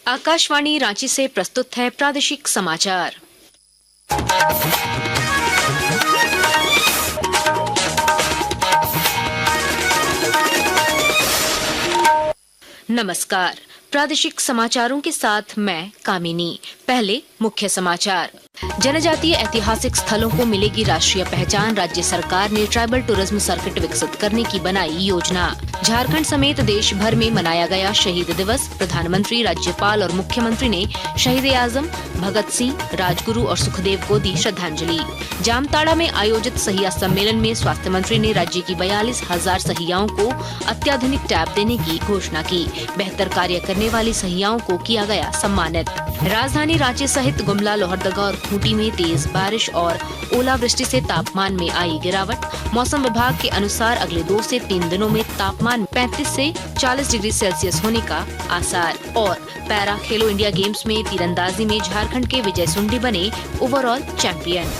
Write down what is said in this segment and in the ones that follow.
आकाशवाणी रांची से प्रस्तुत है प्रादेशिक समाचार। नमस्कार, प्रादेशिक समाचारों के साथ मैं कामिनी। पहले मुख्य समाचार। जनजातीय ऐतिहासिक स्थलों को मिलेगी राष्ट्रीय पहचान, राज्य सरकार ने ट्राइबल टूरिज्म सर्किट विकसित करने की बनाई योजना। झारखंड समेत देश भर में मनाया गया शहीद दिवस। प्रधानमंत्री, राज्यपाल और मुख्यमंत्री ने शहीद आजम भगत सिंह, राजगुरु और सुखदेव को दी श्रद्धांजलि। जामताड़ा में आयोजित सहिया सम्मेलन में स्वास्थ्य मंत्री ने राज्य की 42,000 सहियाओं को अत्याधुनिक टैब देने की घोषणा की। बेहतर कार्य करने वाली सहियाओं को किया गया सम्मानित। राजधानी रांची सहित गुमला, लोहरदगा और खूंटी में तेज बारिश और ओलावृष्टि से तापमान में आई गिरावट। मौसम विभाग के अनुसार अगले 2 से 3 दिनों में तापमान 35 से 40 डिग्री सेल्सियस होने का आसार। और पैरा खेलो इंडिया गेम्स में तीरंदाजी में झारखंड के विजय सुंडी बने ओवरऑल चैंपियन।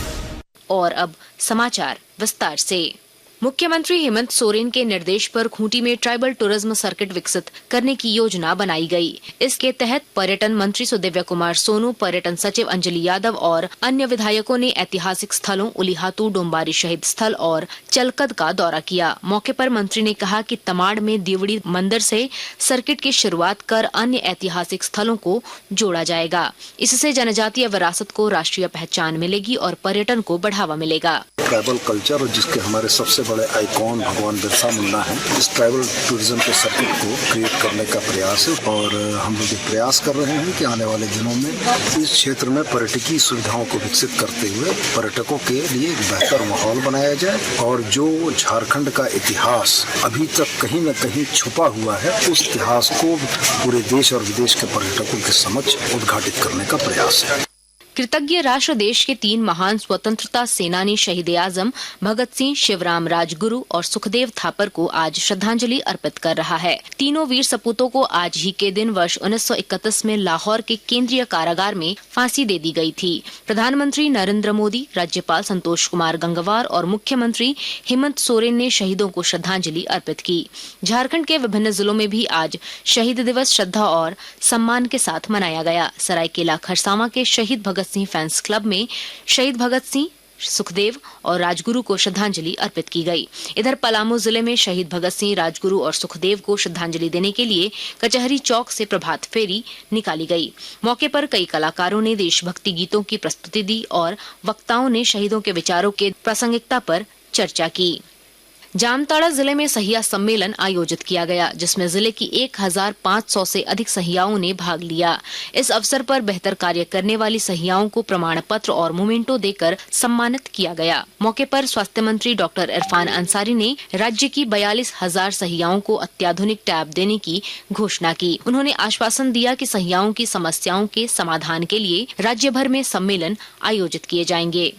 और अब समाचार विस्तार से। मुख्यमंत्री हेमंत सोरेन के निर्देश पर खूंटी में ट्राइबल टूरिज्म सर्किट विकसित करने की योजना बनाई गई। इसके तहत पर्यटन मंत्री सुदिव्य कुमार सोनू, पर्यटन सचिव अंजलि यादव और अन्य विधायकों ने ऐतिहासिक स्थलों उलीहातू, डोम्बारी शहीद स्थल और चलकद का दौरा किया। मौके पर मंत्री ने कहा कि तमाड़ में दिवड़ी मंदिर से सर्किट की शुरुआत कर अन्य ऐतिहासिक स्थलों को जोड़ा जाएगा। इससे जनजातीय विरासत को राष्ट्रीय पहचान मिलेगी और पर्यटन को बढ़ावा मिलेगा। ट्राइबल कल्चर और जिसके हमारे सबसे बड़े आइकॉन भगवान बिरसा मुंडा हैं, इस ट्राइबल टूरिज्म के सर्किट को क्रिएट करने का प्रयास है। और हम लोग प्रयास कर रहे हैं कि आने वाले दिनों में इस क्षेत्र में पर्यटकीय सुविधाओं को विकसित करते हुए पर्यटकों के लिए एक बेहतर माहौल बनाया जाए और जो झारखंड का इतिहास अभी तक कहीं न कहीं छुपा हुआ है, उस इतिहास को पूरे देश और विदेश के पर्यटकों के समक्ष उद्घाटित करने का प्रयास है। कृतज्ञ राष्ट्र देश के 3 महान स्वतंत्रता सेनानी शहीद आजम भगत सिंह, शिवराम राजगुरु और सुखदेव थापर को आज श्रद्धांजलि अर्पित कर रहा है। तीनों वीर सपूतों को आज ही के दिन वर्ष 1931 में लाहौर के केंद्रीय कारागार में फांसी दे दी गई थी। प्रधानमंत्री नरेंद्र मोदी, राज्यपाल संतोष कुमार गंगवार और मुख्यमंत्री हेमंत सोरेन ने शहीदों को श्रद्धांजलि अर्पित की। झारखंड के विभिन्न जिलों में भी आज शहीद दिवस श्रद्धा और सम्मान के साथ मनाया गया। सरायकेला खरसावां के शहीद भगत सिंह फैंस क्लब में शहीद भगत सिंह, सुखदेव और राजगुरु को श्रद्धांजलि अर्पित की गई। इधर पलामू जिले में शहीद भगत सिंह, राजगुरु और सुखदेव को श्रद्धांजलि देने के लिए कचहरी चौक से प्रभात फेरी निकाली गई। मौके पर कई कलाकारों ने देशभक्ति गीतों की प्रस्तुति दी और वक्ताओं ने शहीदों के विचारों के प्रासंगिकता पर चर्चा की। जामताड़ा जिले में सहिया सम्मेलन आयोजित किया गया, जिसमें जिले की 1,500 से अधिक सहियाओं ने भाग लिया। इस अवसर पर बेहतर कार्य करने वाली सहियाओं को प्रमाण पत्र और मोमेंटो देकर सम्मानित किया गया। मौके पर स्वास्थ्य मंत्री डॉक्टर इरफान अंसारी ने राज्य की 42,000 सहियाओं को अत्याधुनिक टैब देने की घोषणा की। उन्होंने आश्वासन दिया कि सहियाओं की समस्याओं के समाधान के लिए राज्य भर में सम्मेलन आयोजित किए जाएंगे।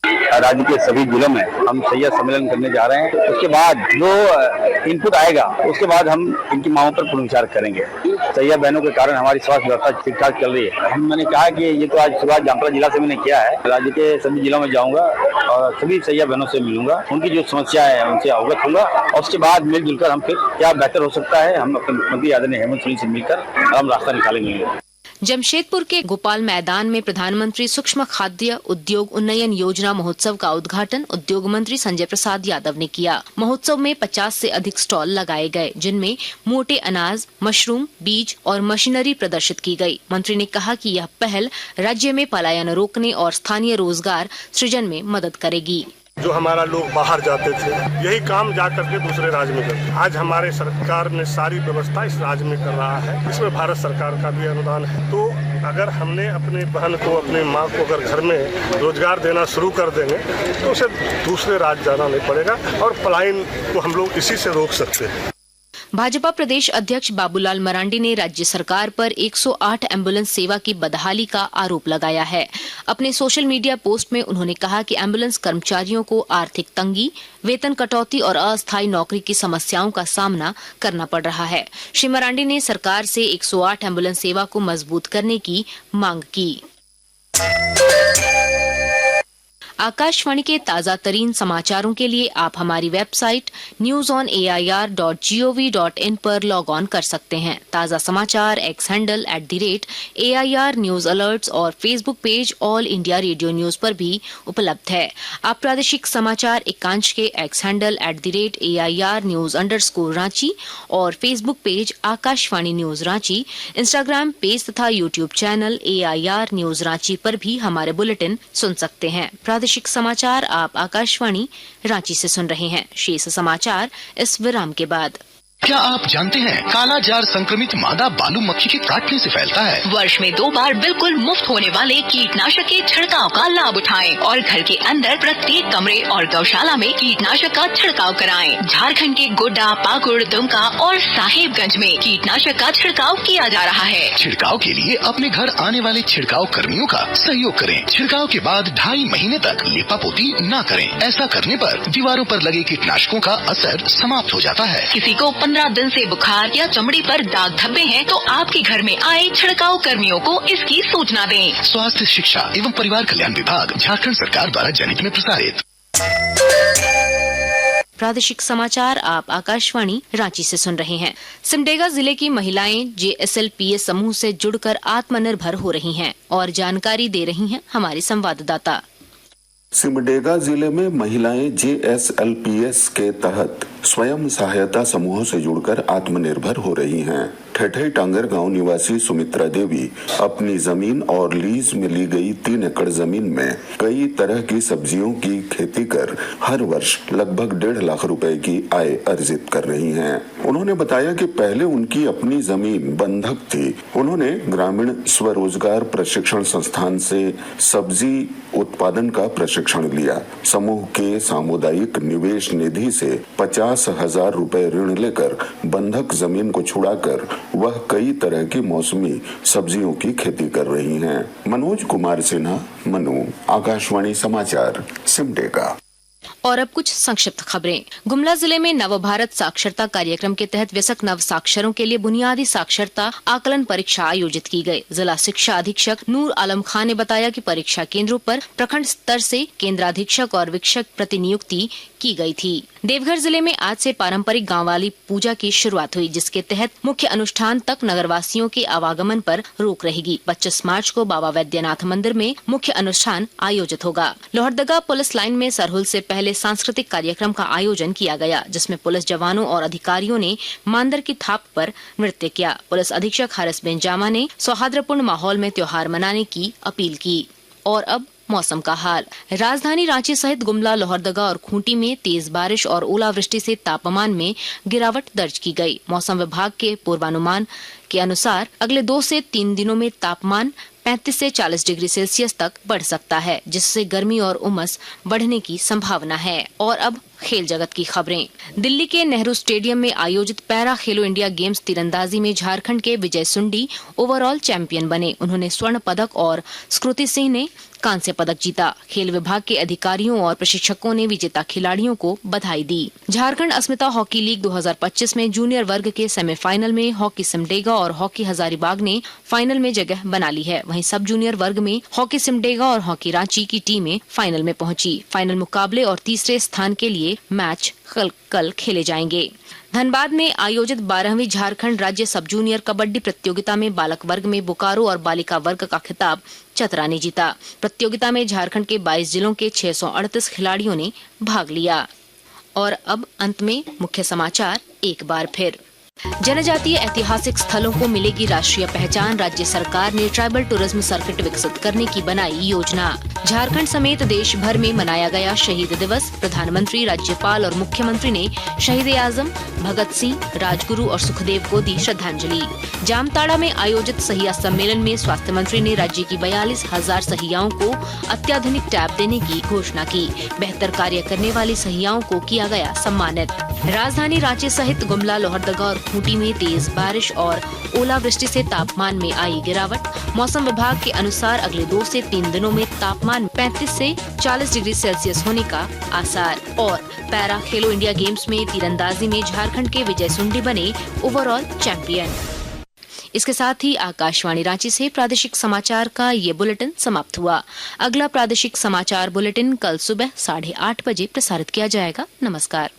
राज्य के सभी जिलों में हम सहिया सम्मेलन करने जा रहे हैं। उसके बाद जो इनपुट आएगा, उसके बाद हम इनकी मांगों पर पुनर्विचार करेंगे। सहिया बहनों के कारण हमारी स्वास्थ्य व्यवस्था ठीक ठाक चल रही है। मैंने कहा कि ये तो आज शुरुआत जामताड़ा जिला से मैंने किया है। राज्य के सभी जिलों में जाऊंगा और सभी सहिया बहनों से मिलूंगा, उनकी जो समस्या है उनसे अवगत होगा और उसके बाद मिलजुल कर हम फिर क्या बेहतर हो सकता है, हम अपने मुख्यमंत्री आदरणीय हेमंत सोरेन से मिलकर हम रास्ता निकालेंगे। जमशेदपुर के गोपाल मैदान में प्रधानमंत्री सूक्ष्म खाद्य उद्योग उन्नयन योजना महोत्सव का उद्घाटन उद्योग मंत्री संजय प्रसाद यादव ने किया। महोत्सव में 50 से अधिक स्टॉल लगाए गए, जिनमें मोटे अनाज, मशरूम, बीज और मशीनरी प्रदर्शित की गई। मंत्री ने कहा कि यह पहल राज्य में पलायन रोकने और स्थानीय रोजगार सृजन में मदद करेगी। जो हमारा लोग बाहर जाते थे, यही काम जा करके दूसरे राज्य में करते। आज हमारे सरकार ने सारी व्यवस्था इस राज्य में कर रहा है, इसमें भारत सरकार का भी अनुदान है। तो अगर हमने अपने बहन को, अपने माँ को अगर घर में रोजगार देना शुरू कर देंगे तो उसे दूसरे राज्य जाना नहीं पड़ेगा और पलायन को हम लोग इसी से रोक सकते हैं। भाजपा प्रदेश अध्यक्ष बाबूलाल मरांडी ने राज्य सरकार पर 108 एम्बुलेंस सेवा की बदहाली का आरोप लगाया है। अपने सोशल मीडिया पोस्ट में उन्होंने कहा कि एम्बुलेंस कर्मचारियों को आर्थिक तंगी, वेतन कटौती और अस्थायी नौकरी की समस्याओं का सामना करना पड़ रहा है। श्री मरांडी ने सरकार से 108 एम्बुलेंस सेवा को मजबूत करने की मांग की। आकाशवाणी के ताजा तरीन समाचारों के लिए आप हमारी वेबसाइट newsonair.gov.in पर लॉग ऑन कर सकते हैं। ताजा समाचार X handle @AIR news alerts और Facebook page All India Radio news पर भी उपलब्ध है। आप प्रादेशिक समाचार एकांश के X handle @AIR news _Ranchi और Facebook page Akashvani news Ranchi, Instagram page तथा YouTube channel AIR news Ranchi पर भी हमारे बुलेटिन सुन सकते हैं। प्रादेशिक समाचार आप आकाशवाणी रांची से सुन रहे हैं। शेष समाचार इस विराम के बाद। क्या आप जानते हैं काला जार संक्रमित मादा बालू मक्खी के काटने से फैलता है। वर्ष में 2 बार बिल्कुल मुफ्त होने वाले कीटनाशक के छिड़काव का लाभ उठाएं और घर के अंदर प्रत्येक कमरे और गौशाला में कीटनाशक का छिड़काव कराएं। झारखंड के गोड्डा, पाकुड़, दुमका और साहेबगंज में कीटनाशक का छिड़काव किया जा रहा है। छिड़काव के लिए अपने घर आने वाले छिड़काव कर्मियों का सहयोग करें। छिड़काव के बाद 2.5 महीने तक लिपापोती न करें। ऐसा करने पर दीवारों पर लगे कीटनाशकों का असर समाप्त हो जाता है। किसी को 15 दिन से बुखार या चमड़ी पर दाग धब्बे हैं तो आपके घर में आए छिड़काव कर्मियों को इसकी सूचना दें। स्वास्थ्य, शिक्षा एवं परिवार कल्याण विभाग, झारखंड सरकार द्वारा जनहित में प्रसारित। प्रादेशिक समाचार आप आकाशवाणी रांची से सुन रहे हैं। सिमडेगा जिले की महिलाएं JSLPS समूह से जुड़कर आत्मनिर्भर हो रही हैं और जानकारी दे रही हैं हमारी संवाददाता। सिमडेगा जिले में महिलाएं JSLPS के तहत स्वयं सहायता समूहों से जुड़कर आत्मनिर्भर हो रही हैं। ठेठई टांगर गांव निवासी सुमित्रा देवी अपनी जमीन और लीज में ली गई 3 एकड़ जमीन में कई तरह की सब्जियों की खेती कर हर वर्ष लगभग 1.5 लाख रुपए की आय अर्जित कर रही हैं। उन्होंने बताया कि पहले उनकी अपनी जमीन बंधक थी। उन्होंने ग्रामीण स्वरोजगार प्रशिक्षण संस्थान से सब्जी उत्पादन का प्रशिक्षण लिया। समूह के सामुदायिक निवेश निधि से 50,000 रुपए ऋण लेकर बंधक जमीन को छुड़ाकर वह कई तरह की मौसमी सब्जियों की खेती कर रही हैं। मनोज कुमार सिन्हा, मनु, आकाशवाणी समाचार, सिमडेगा। और अब कुछ संक्षिप्त खबरें। गुमला जिले में नव भारत साक्षरता कार्यक्रम के तहत वयस्क नव साक्षरों के लिए बुनियादी साक्षरता आकलन परीक्षा आयोजित की गई। जिला शिक्षा अधीक्षक नूर आलम खान ने बताया कि परीक्षा केंद्रों पर प्रखंड स्तर से केंद्राधीक्षक और वीक्षक प्रतिनियुक्ति की गई थी। देवघर जिले में आज से पारंपरिक गांववाली पूजा की शुरुआत हुई, जिसके तहत मुख्य अनुष्ठान तक नगरवासियों के आवागमन पर रोक रहेगी। 25 मार्च को बाबा वैद्यनाथ मंदिर में मुख्य अनुष्ठान आयोजित होगा। लोहरदगा पुलिस लाइन में सरहुल से पहले सांस्कृतिक कार्यक्रम का आयोजन किया गया, जिसमें पुलिस जवानों और अधिकारियों ने मांदर की थाप पर नृत्य किया। पुलिस अधीक्षक हारिस बेंजामा ने सौहार्दपूर्ण माहौल में त्योहार मनाने की अपील की। और अब मौसम का हाल। राजधानी रांची सहित गुमला, लोहरदगा और खूंटी में तेज बारिश और ओलावृष्टि से तापमान में गिरावट दर्ज की गई। मौसम विभाग के पूर्वानुमान के अनुसार अगले 2 से 3 दिनों में तापमान 35 से 40 डिग्री सेल्सियस तक बढ़ सकता है, जिससे गर्मी और उमस बढ़ने की संभावना है। और अब खेल जगत की खबरें। दिल्ली के नेहरू स्टेडियम में आयोजित पैरा खेलो इंडिया गेम्स तीरंदाजी में झारखंड के विजय सुंडी ओवरऑल चैंपियन बने। उन्होंने स्वर्ण पदक और स्कृति सिंह ने कांस्य पदक जीता। खेल विभाग के अधिकारियों और प्रशिक्षकों ने विजेता खिलाड़ियों को बधाई दी। झारखंड अस्मिता हॉकी लीग 2025 में जूनियर वर्ग के सेमीफाइनल में हॉकी सिमडेगा और हॉकी हजारीबाग ने फाइनल में जगह बना ली है। वहीं सब जूनियर वर्ग में हॉकी सिमडेगा और हॉकी रांची की टीमें फाइनल में पहुंची। फाइनल मुकाबले और तीसरे स्थान के लिए मैच कल खेले जाएंगे। धनबाद में आयोजित 12वीं झारखंड राज्य सब जूनियर कबड्डी प्रतियोगिता में बालक वर्ग में बोकारो और बालिका वर्ग का खिताब चतरा ने जीता। प्रतियोगिता में झारखंड के 22 जिलों के 638 खिलाड़ियों ने भाग लिया। और अब अंत में मुख्य समाचार एक बार फिर। जनजातीय ऐतिहासिक स्थलों को मिलेगी राष्ट्रीय पहचान। राज्य सरकार ने ट्राइबल टूरिज्म सर्किट विकसित करने की बनाई योजना। झारखंड समेत देश भर में मनाया गया शहीद दिवस। प्रधानमंत्री, राज्यपाल और मुख्यमंत्री ने शहीद आजम भगत सिंह, राजगुरु और सुखदेव को दी श्रद्धांजलि। जामताड़ा में आयोजित सहिया सम्मेलन में स्वास्थ्य मंत्री ने राज्य की 42,000 सहियाओं को अत्याधुनिक टैब देने की घोषणा की। बेहतर कार्य करने वाली सहियाओं को किया गया सम्मानित। राजधानी रांची सहित गुमला, लोहरदगा और खूंटी में तेज बारिश और ओलावृष्टि से तापमान में आई गिरावट। मौसम विभाग के अनुसार अगले 2 से 3 दिनों में तापमान 35 से 40 डिग्री सेल्सियस होने का आसार। और पैरा खेलो इंडिया गेम्स में तीरंदाजी में झारखंड के विजय सुंडी बने ओवरऑल चैंपियन। इसके साथ ही आकाशवाणी रांची से प्रादेशिक समाचार का ये बुलेटिन समाप्त हुआ। अगला प्रादेशिक समाचार बुलेटिन कल सुबह 8:30 बजे प्रसारित किया जाएगा। नमस्कार।